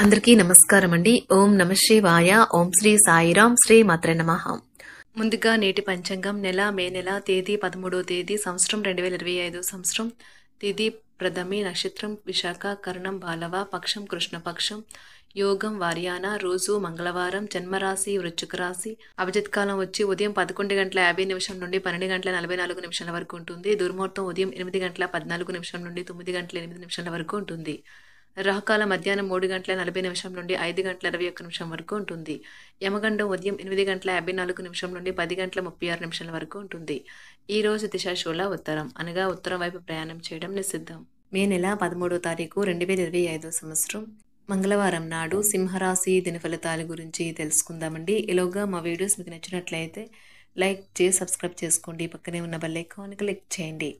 అందరికీ నమస్కారం అండి. ఓం నమ శివాయ. ఓం శ్రీ సాయిరాం. శ్రీ మాత్రే నమః. ముందుగా నేటి పంచాంగం మే నెల తేదీ 13వ తేదీ సంవత్సరం 2025 సంవత్సరం. తిథి ప్రథమి, నక్షత్రం విశాఖ, కరణం బాలవ, పక్షం కృష్ణపక్షం, యోగం వార్యాన, రోజు మంగళవారం, జన్మరాశి వృశ్చిక రాశి. అభిజిత్ కాలం వచ్చి ఉదయం 11:50 నుండి 12:44 వరకు ఉంటుంది. దుర్ముహూర్తం ఉదయం 8:14 నుండి 9:08 వరకు ఉంటుంది. రాహుకాలం మధ్యాహ్నం 3:40 నుండి 5:21 వరకు ఉంటుంది. యమగండం ఉదయం 8:54 నుండి 10:36 వరకు ఉంటుంది. ఈ రోజు దిశ శూల ఉత్తరం, అనగా ఉత్తరం వైపు ప్రయాణం చేయడం నిషిద్ధం. మే నెల 13వ తారీఖు 2025 సంవత్సరం మంగళవారం నాడు సింహరాశి దిన ఫలితాల గురించి తెలుసుకుందామండి. ఈలోగా మా వీడియోస్ మీకు నచ్చినట్లయితే లైక్ చేసి సబ్స్క్రైబ్ చేసుకోండి. పక్కనే ఉన్న బెల్ ఐకాన్ క్లిక్ చేయండి.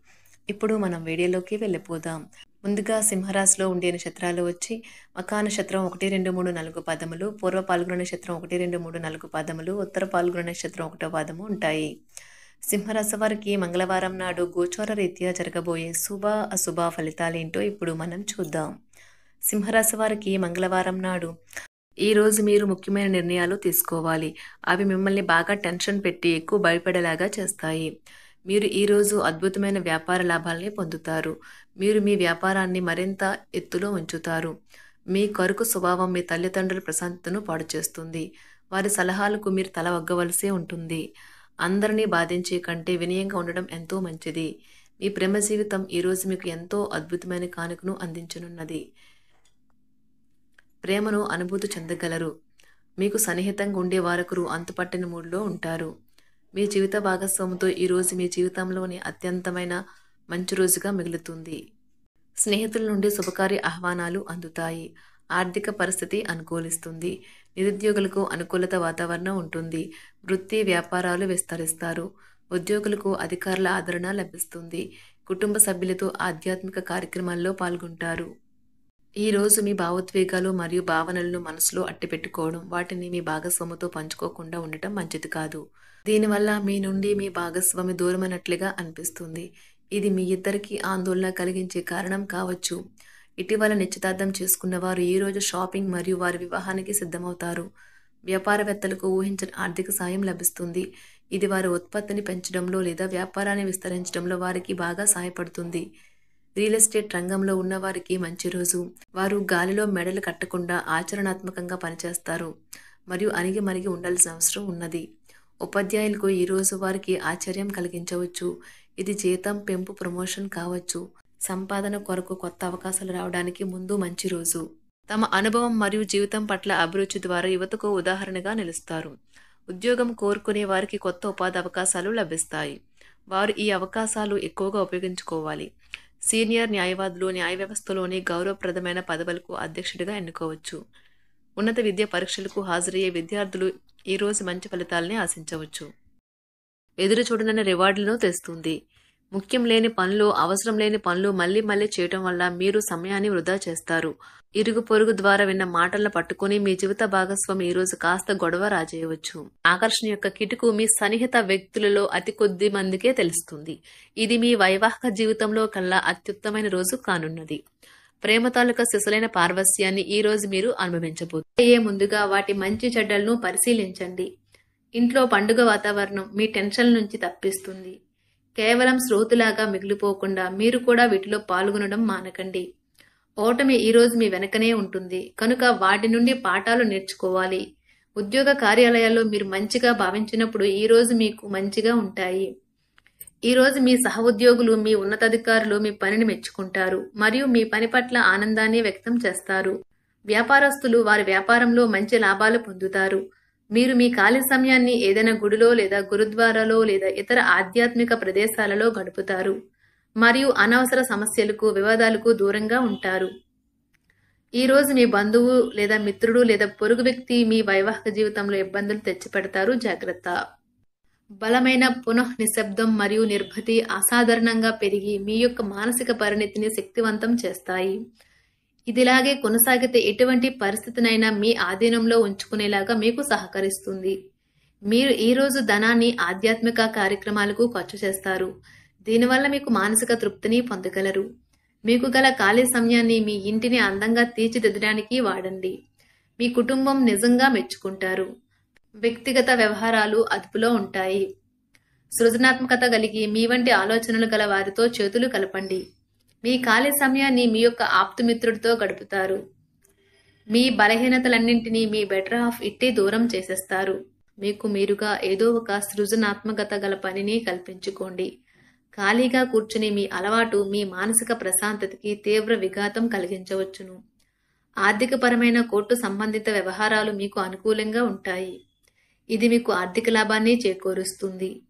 ఇప్పుడు మనం వీడియోలోకి వెళ్ళిపోదాం. ముందుగా సింహరాశిలో ఉండే నక్షత్రాలు వచ్చి మఖా నక్షత్రం 1, 2, 3, 4 పాదములు, పూర్వ పాల్గొన నక్షత్రం 1, 2, 3, 4 పాదములు, ఉత్తర పాల్గొన నక్షత్రం 1వ పాదము ఉంటాయి. సింహరాశి వారికి మంగళవారం నాడు గోచార రీత్యా జరగబోయే శుభ అశుభ ఫలితాలేంటో ఇప్పుడు మనం చూద్దాం. సింహరాశి వారికి మంగళవారం నాడు ఈ రోజు మీరు ముఖ్యమైన నిర్ణయాలు తీసుకోవాలి. అవి మిమ్మల్ని బాగా టెన్షన్ పెట్టి ఎక్కువ భయపడేలాగా చేస్తాయి. మీరు ఈరోజు అద్భుతమైన వ్యాపార లాభాలని పొందుతారు. మీరు మీ వ్యాపారాన్ని మరింత ఎత్తులో ఉంచుతారు. మీ కరుకు స్వభావం మీ తల్లిదండ్రుల ప్రశాంతతను పాడు చేస్తుంది. వారి సలహాలకు మీరు తల వగ్గవలసి ఉంటుంది. అందరినీ బాధించే కంటే వినయంగా ఉండడం ఎంతో మంచిది. మీ ప్రేమ జీవితం ఈరోజు మీకు ఎంతో అద్భుతమైన కానుకను అందించనున్నది. ప్రేమను అనుభూతి చెందగలరు. మీకు సన్నిహితంగా ఉండే వారొకరు అంతుపట్టని మూడ్లో ఉంటారు. మీ జీవిత భాగస్వామితో ఈరోజు మీ జీవితంలోని అత్యంతమైన మంచి రోజుగా మిగులుతుంది. స్నేహితుల నుండి శుభకార్య ఆహ్వానాలు అందుతాయి. ఆర్థిక పరిస్థితి అనుకూలిస్తుంది. నిరుద్యోగులకు అనుకూలత వాతావరణం ఉంటుంది. వృత్తి వ్యాపారాలు విస్తరిస్తారు. ఉద్యోగులకు అధికారుల ఆదరణ లభిస్తుంది. కుటుంబ సభ్యులతో ఆధ్యాత్మిక కార్యక్రమాల్లో పాల్గొంటారు. ఈ రోజు మీ భావోద్వేగాలు మరియు భావనలను మనసులో అట్టిపెట్టుకోవడం, వాటిని మీ భాగస్వామితో పంచుకోకుండా ఉండటం మంచిది కాదు. దీనివల్ల మీ నుండి మీ భాగస్వామి దూరమైనట్లుగా అనిపిస్తుంది. ఇది మీ ఇద్దరికీ ఆందోళన కలిగించే కారణం కావచ్చు. ఇటీవల నిశ్చితార్థం చేసుకున్న వారు ఈరోజు షాపింగ్ మరియు వారి వివాహానికి సిద్ధమవుతారు. వ్యాపారవేత్తలకు ఊహించని ఆర్థిక సాయం లభిస్తుంది. ఇది వారి ఉత్పత్తిని పెంచడంలో లేదా వ్యాపారాన్ని విస్తరించడంలో వారికి బాగా సహాయపడుతుంది. రియల్ ఎస్టేట్ రంగంలో ఉన్న వారికి మంచి రోజు. వారు గాలిలో మెడలు కట్టకుండా ఆచరణాత్మకంగా పనిచేస్తారు మరియు అణిగి మణిగి ఉండాల్సిన అవసరం ఉన్నది. ఉపాధ్యాయులకు ఈరోజు వారికి ఆశ్చర్యం కలిగించవచ్చు. ఇది జీతం పెంపు, ప్రమోషన్ కావచ్చు. సంపాదన కొరకు కొత్త అవకాశాలు రావడానికి ముందు మంచి రోజు. తమ అనుభవం మరియు జీవితం పట్ల అభిరుచి ద్వారా యువతకు ఉదాహరణగా నిలుస్తారు. ఉద్యోగం కోరుకునే వారికి కొత్త ఉపాధి అవకాశాలు లభిస్తాయి. వారు ఈ అవకాశాలు ఎక్కువగా ఉపయోగించుకోవాలి. సీనియర్ న్యాయవాదులు న్యాయ వ్యవస్థలోని గౌరవప్రదమైన పదవులకు అధ్యక్షుడిగా ఎన్నుకోవచ్చు. ఉన్నత విద్యా పరీక్షలకు హాజరయ్యే విద్యార్థులు ఈరోజు మంచి ఫలితాలని ఆశించవచ్చు. ఎదురు చూడనన్న రివార్డులను తెస్తుంది. ముఖ్యం లేని పనులు, అవసరం లేని పనులు మళ్లీ మళ్లీ చేయటం వల్ల మీరు సమయాన్ని వృధా చేస్తారు. ఇరుగు పొరుగు ద్వారా విన్న మాటలను పట్టుకుని మీ జీవిత భాగస్వామి ఈరోజు కాస్త గొడవ రాజేయవచ్చు. ఆకర్షణ యొక్క కిటుకు మీ సన్నిహిత వ్యక్తులలో అతి కొద్ది మందికే తెలుస్తుంది. ఇది మీ వైవాహిక జీవితంలో కల్లా అత్యుత్తమైన రోజు కానున్నది. ప్రేమ తాలూకా సిసలైన పార్వస్యాన్ని ఈ రోజు మీరు అనుభవించబోతున్నారు. ముందుగా వాటి మంచి చెడ్డలను పరిశీలించండి. ఇంట్లో పండుగ వాతావరణం మీ టెన్షన్ నుంచి తప్పిస్తుంది. కేవలం శ్రోతులాగా మిగిలిపోకుండా మీరు కూడా వీటిలో పాల్గొనడం మానకండి. ఓటమి ఈరోజు మీ వెనకనే ఉంటుంది కనుక వాటి నుండి పాఠాలు నేర్చుకోవాలి. ఉద్యోగ కార్యాలయాల్లో మీరు మంచిగా భావించినప్పుడు ఈరోజు మీకు మంచిగా ఉంటాయి. ఈరోజు మీ సహ ఉద్యోగులు, మీ ఉన్నతాధికారులు మీ పనిని మెచ్చుకుంటారు మరియు మీ పని పట్ల ఆనందాన్ని వ్యక్తం చేస్తారు. వ్యాపారస్తులు వారి వ్యాపారంలో మంచి లాభాలు పొందుతారు. మీరు మీ ఖాళీ సమయాన్ని ఏదైనా గుడిలో లేదా గురుద్వారాలో లేదా ఇతర ఆధ్యాత్మిక ప్రదేశాలలో గడుపుతారు మరియు అనవసర సమస్యలకు, వివాదాలకు దూరంగా ఉంటారు. ఈ రోజు మీ బంధువు లేదా మిత్రుడు లేదా పొరుగు వ్యక్తి మీ వైవాహిక జీవితంలో ఇబ్బందులు తెచ్చిపెడతారు. జాగ్రత్త. బలమైన పునః నిశ్శబ్దం మరియు నిర్భతి అసాధారణంగా పెరిగి మీ యొక్క మానసిక పరిణతిని శక్తివంతం చేస్తాయి. ఇదిలాగే కొనసాగితే ఎటువంటి పరిస్థితినైనా మీ ఆధీనంలో ఉంచుకునేలాగా మీకు సహకరిస్తుంది. మీరు ఈరోజు ధనాన్ని ఆధ్యాత్మిక కార్యక్రమాలకు ఖర్చు చేస్తారు. దీనివల్ల మీకు మానసిక తృప్తిని పొందగలరు. మీకు గల ఖాళీ సమయాన్ని మీ ఇంటిని అందంగా తీర్చిదిద్దడానికి వాడండి. మీ కుటుంబం నిజంగా మెచ్చుకుంటారు. వ్యక్తిగత వ్యవహారాలు అదుపులో ఉంటాయి. సృజనాత్మకత కలిగి మీ వంటి ఆలోచనలు గల వారితో చేతులు కలపండి. మీ ఖాళీ సమయాన్ని మీ యొక్క ఆప్తుమిత్రుడితో గడుపుతారు. మీ బలహీనతలన్నింటినీ మీ బెటర్ హాఫ్ ఇట్టే దూరం చేసేస్తారు. మీకు మీరుగా ఏదో ఒక సృజనాత్మకత గల పనిని కల్పించుకోండి. ఖాళీగా కూర్చుని మీ అలవాటు మీ మానసిక ప్రశాంతతకి తీవ్ర విఘాతం కలిగించవచ్చును. ఆర్థికపరమైన కోర్టు సంబంధిత వ్యవహారాలు మీకు అనుకూలంగా ఉంటాయి. ఇది మీకు ఆర్థిక లాభాన్ని చేకూరుస్తుంది.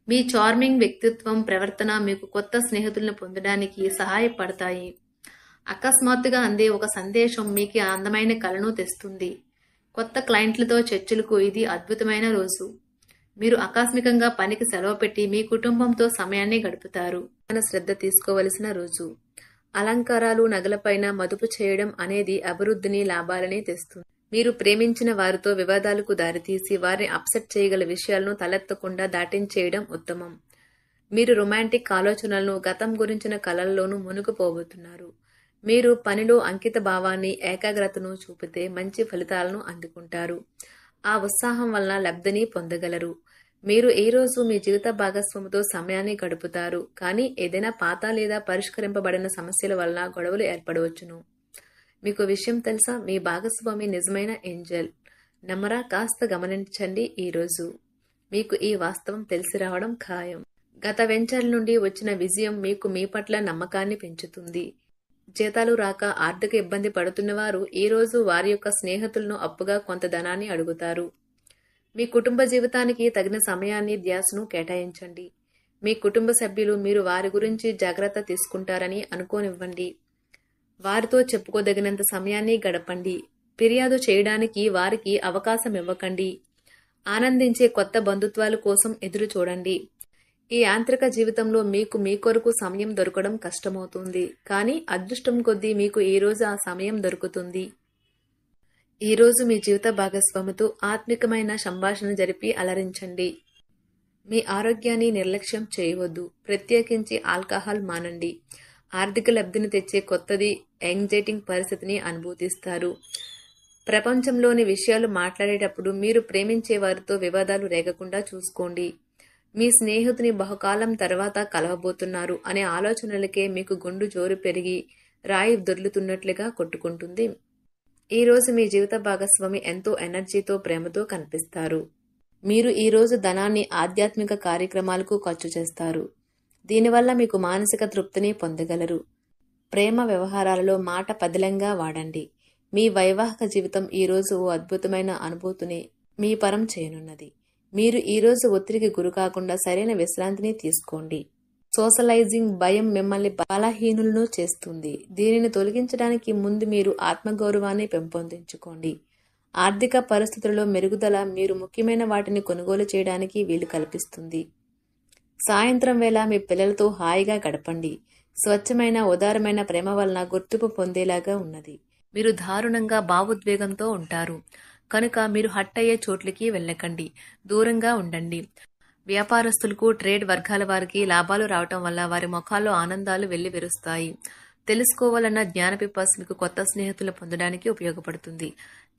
మీ చార్మింగ్ వ్యక్తిత్వం, ప్రవర్తన మీకు కొత్త స్నేహితులను పొందడానికి సహాయపడతాయి. అకస్మాత్తుగా అందే ఒక సందేశం మీకు అందమైన కలను తెస్తుంది. కొత్త క్లయింట్లతో చర్చలకు ఇది అద్భుతమైన రోజు. మీరు ఆకస్మికంగా పనికి సెలవు పెట్టి మీ కుటుంబంతో సమయాన్ని గడుపుతారు. మన శ్రద్ధ తీసుకోవలసిన రోజు. అలంకారాలు, నగలపైన మదుపు చేయడం అనేది అభివృద్ధిని, లాభాలని తెస్తుంది. మీరు ప్రేమించిన వారితో వివాదాలకు దారితీసి వారిని అప్సెట్ చేయగల విషయాలను తలెత్తకుండా దాటించేయడం ఉత్తమం. మీరు రొమాంటిక్ ఆలోచనలను, గతం గురించిన కలల్లోనూ మునిగిపోబోతున్నారు. మీరు పనిలో అంకిత భావాన్ని, ఏకాగ్రతను చూపితే మంచి ఫలితాలను అందుకుంటారు. ఆ ఉత్సాహం వలన లబ్ధిని పొందగలరు. మీరు ఈ రోజు మీ జీవిత భాగస్వామితో సమయాన్ని గడుపుతారు. కానీ ఏదైనా పాత లేదా పరిష్కరింపబడిన సమస్యల వలన గొడవలు ఏర్పడవచ్చును. మీకు విషయం తెలుసా? మీ భాగస్వామి నిజమైన ఏంజెల్. నమ్మరా? కాస్త గమనించండి. ఈరోజు మీకు ఈ వాస్తవం తెలిసి రావడం ఖాయం. గత వెంచర్ల నుండి వచ్చిన విజయం మీకు మీ పట్ల నమ్మకాన్ని పెంచుతుంది. జీతాలు రాక ఆర్థిక ఇబ్బంది పడుతున్నవారు ఈ రోజు వారి యొక్క స్నేహితులను అప్పుగా కొంత ధనాన్ని అడుగుతారు. మీ కుటుంబ జీవితానికి తగిన సమయాన్ని, ధ్యాసను కేటాయించండి. మీ కుటుంబ సభ్యులు మీరు వారి గురించి జాగ్రత్త తీసుకుంటారని అనుకోనివ్వండి. వారితో చెప్పుకోదగినంత సమయాన్ని గడపండి. ఫిర్యాదు చేయడానికి వారికి అవకాశం ఇవ్వకండి. ఆనందించే కొత్త బంధుత్వాల కోసం ఎదురు చూడండి. ఈ యాంత్రిక జీవితంలో మీకు మీ కొరకు సమయం దొరకడం కష్టమవుతుంది. కానీ అదృష్టం కొద్దీ మీకు ఈ రోజు ఆ సమయం దొరుకుతుంది. ఈ రోజు మీ జీవిత భాగస్వామితో ఆత్మికమైన సంభాషణ జరిపి అలరించండి. మీ ఆరోగ్యాన్ని నిర్లక్ష్యం చేయవద్దు. ప్రత్యేకించి ఆల్కహాల్ మానండి. ఆర్థిక లబ్ధిని తెచ్చే కొత్తది, యాంగ్జైటింగ్ పరిస్థితిని అనుభూతిస్తారు. ప్రపంచంలోని విషయాలు మాట్లాడేటప్పుడు మీరు ప్రేమించే వారితో వివాదాలు రేగకుండా చూసుకోండి. మీ స్నేహితుని బహుకాలం తర్వాత కలవబోతున్నారు అనే ఆలోచనలకే మీకు గుండు జోరు పెరిగి రాయి దొర్లుతున్నట్లుగా కొట్టుకుంటుంది. ఈ రోజు మీ జీవిత భాగస్వామి ఎంతో ఎనర్జీతో, ప్రేమతో కనిపిస్తారు. మీరు ఈ రోజు ధనాన్ని ఆధ్యాత్మిక కార్యక్రమాలకు ఖర్చు చేస్తారు. దీనివల్ల మీకు మానసిక తృప్తిని పొందగలరు. ప్రేమ వ్యవహారాలలో మాట పదిలంగా వాడండి. మీ వైవాహిక జీవితం ఈ రోజు ఓ అద్భుతమైన అనుభూతిని మీ పరం చేయనున్నది. మీరు ఈ రోజు ఒత్తిడికి గురి కాకుండా సరైన విశ్రాంతిని తీసుకోండి. సోషలైజింగ్ భయం మిమ్మల్ని బలహీనులను చేస్తుంది. దీనిని తొలగించడానికి ముందు మీరు ఆత్మగౌరవాన్ని పెంపొందించుకోండి. ఆర్థిక పరిస్థితులలో మెరుగుదల మీరు ముఖ్యమైన వాటిని కొనుగోలు చేయడానికి వీలు కల్పిస్తుంది. సాయంత్రం వేళ మీ పిల్లలతో హాయిగా గడపండి. స్వచ్ఛమైన, ఉదారమైన ప్రేమ వలన గుర్తింపు పొందేలాగా ఉన్నది. మీరు దారుణంగా భావోద్వేగంతో ఉంటారు కనుక మీరు హట్ అయ్యే చోట్లకి వెళ్ళకండి. దూరంగా ఉండండి. వ్యాపారస్తులకు, ట్రేడ్ వర్గాల వారికి లాభాలు రావటం వల్ల వారి ముఖాల్లో ఆనందాలు వెల్లివిరుస్తాయి. తెలుసుకోవాలన్న జ్ఞానపిపాస మీకు కొత్త స్నేహితులు పొందడానికి ఉపయోగపడుతుంది.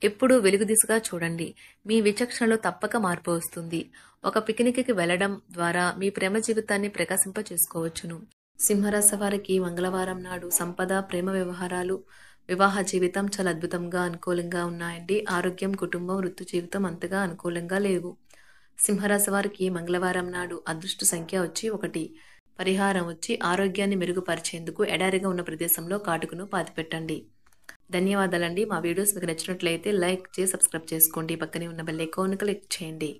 ఎప్పుడూ వెలుగు దిశగా చూడండి. మీ విచక్షణలో తప్పక మార్పు వస్తుంది. ఒక పిక్నిక్కి వెళ్లడం ద్వారా మీ ప్రేమ జీవితాన్ని ప్రకాశింప చేసుకోవచ్చును. సింహరాశి వారికి మంగళవారం నాడు సంపద, ప్రేమ వ్యవహారాలు, వివాహ జీవితం చాలా అద్భుతంగా, అనుకూలంగా ఉన్నాయండి. ఆరోగ్యం, కుటుంబం, వృత్తి జీవితం అంతగా అనుకూలంగా లేవు. సింహరాశి వారికి మంగళవారం నాడు అదృష్ట సంఖ్య వచ్చి 1. పరిహారం వచ్చి ఆరోగ్యాన్ని మెరుగుపరిచేందుకు ఎడారిగా ఉన్న ప్రదేశంలో కాటుకును పాతిపెట్టండి. ధన్యవాదాలండి. మా వీడియోస్ మీకు నచ్చినట్లయితే లైక్ చేసి సబ్స్క్రైబ్ చేసుకోండి. పక్కనే ఉన్న బెల్ ఐకాన్ క్లిక్ చేయండి.